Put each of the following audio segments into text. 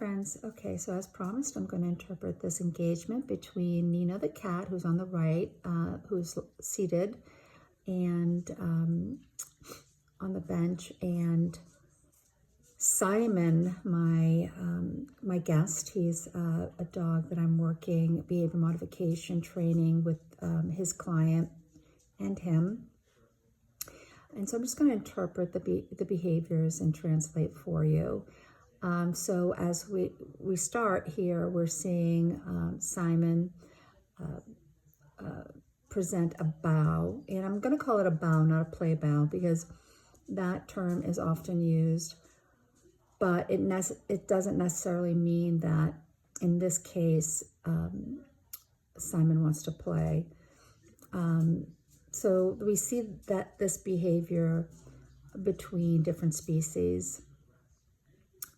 Friends, okay, so as promised, I'm going to interpret this engagement between Nino the cat, who's on the right, who's seated and on the bench, and Simon, my guest. He's a dog that I'm working behavior modification training with his client and him. And so I'm just going to interpret the behaviors and translate for you. So as we start here, we're seeing Simon present a bow, and I'm going to call it a bow, not a play bow, because that term is often used, but it doesn't necessarily mean that in this case Simon wants to play. So we see that this behavior between different species.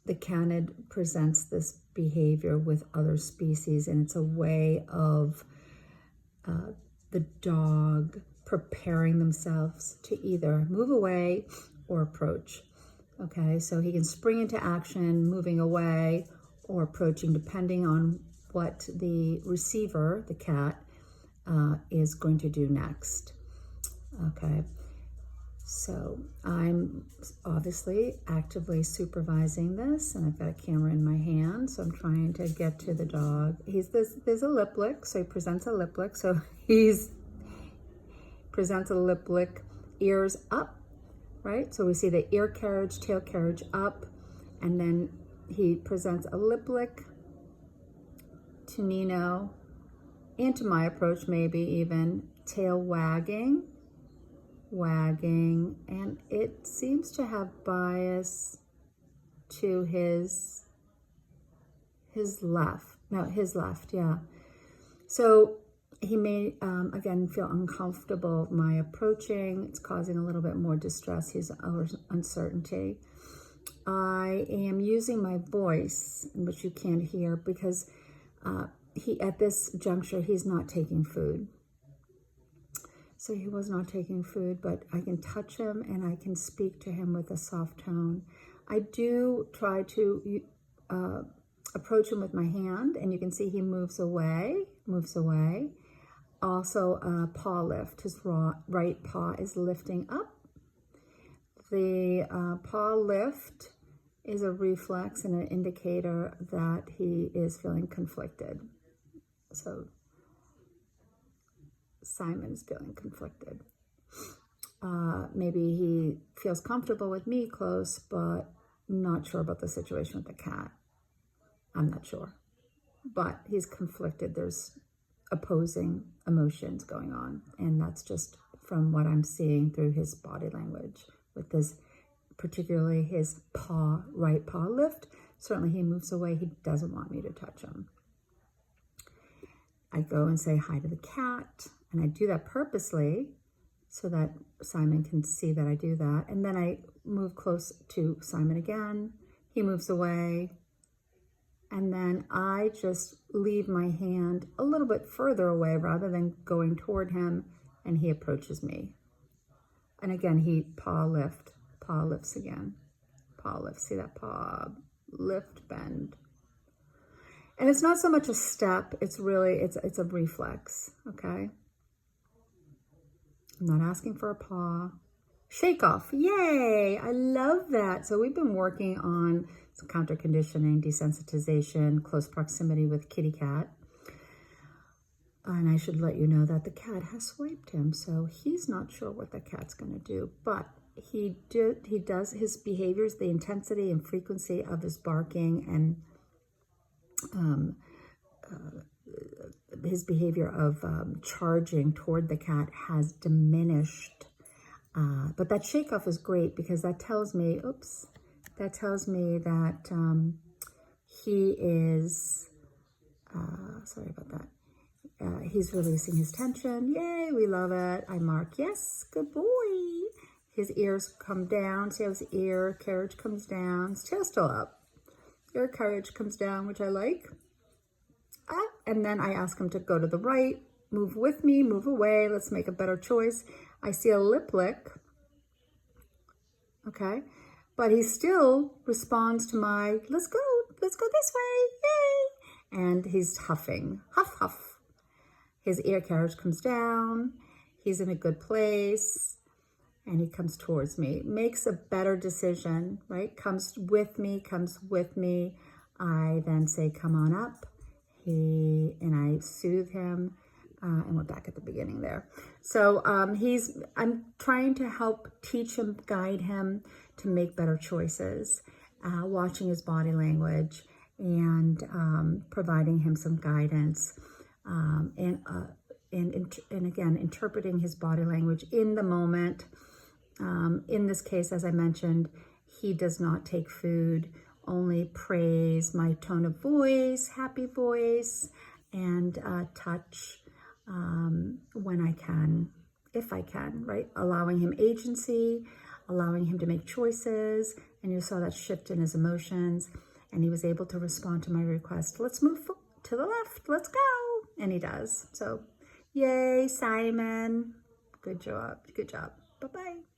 The canid presents this behavior with other species, and it's a way of the dog preparing themselves to either move away or approach. Okay, so he can spring into action, moving away or approaching, depending on what the receiver, the cat, is going to do next. Okay. So I'm obviously actively supervising this, and I've got a camera in my hand, so I'm trying to get to the dog. There's a lip lick, so he presents a lip lick. So presents a lip lick, ears up, right? So we see the ear carriage, tail carriage up, and then he presents a lip lick to Nino, and to my approach, maybe even tail wagging, and it seems to have bias to his left, yeah. So he may again feel uncomfortable my approaching. It's causing a little bit more distress. He's uncertainty. I am using my voice, which you can't hear, because at this juncture he's not taking food. So he was not taking food, but I can touch him and I can speak to him with a soft tone. I do try to approach him with my hand, and you can see he moves away. Also, paw lift. His right paw is lifting up. The paw lift is a reflex and an indicator that he is feeling conflicted. So Simon's feeling conflicted. Maybe he feels comfortable with me close, but not sure about the situation with the cat. I'm not sure, but he's conflicted. There's opposing emotions going on, and that's just from what I'm seeing through his body language with this, particularly his right paw lift. Certainly he moves away. He doesn't want me to touch him. I go and say hi to the cat, and I do that purposely so that Simon can see that I do that. And then I move close to Simon again. He moves away. And then I just leave my hand a little bit further away rather than going toward him, and he approaches me. And again, he paw lifts again. Paw lifts, see that paw lift, bend. And it's not so much a step, it's a reflex, okay? I'm not asking for a paw. Shake off, yay, I love that. So we've been working on some counter conditioning, desensitization, close proximity with kitty cat. And I should let you know that the cat has swiped him, so he's not sure what the cat's gonna do, but he does his behaviors, the intensity and frequency of his barking and his behavior of charging toward the cat has diminished. But that shake off is great because that tells me, that he is, sorry about that. He's releasing his tension. Yay, we love it. I mark, yes, good boy. His ears come down. See how his ear carriage comes down. His tail's still up. Ear carriage comes down, which I like. And then I ask him to go to the right, move with me, move away. Let's make a better choice. I see a lip lick. Okay. But he still responds to my, let's go, let's go this way, yay. And he's huffing, huff, huff. His ear carriage comes down. He's in a good place. And he comes towards me, makes a better decision, right? Comes with me. I then say, come on up. And I soothe him. And we're back at the beginning there. So I'm trying to help teach him, guide him to make better choices, watching his body language and providing him some guidance. And again, interpreting his body language in the moment. In this case, as I mentioned, he does not take food, only praise, my tone of voice, happy voice, and touch when I can, if I can, right? Allowing him agency, allowing him to make choices. And you saw that shift in his emotions. And he was able to respond to my request. Let's move to the left. Let's go. And he does. So, yay, Simon. Good job. Good job. Bye-bye.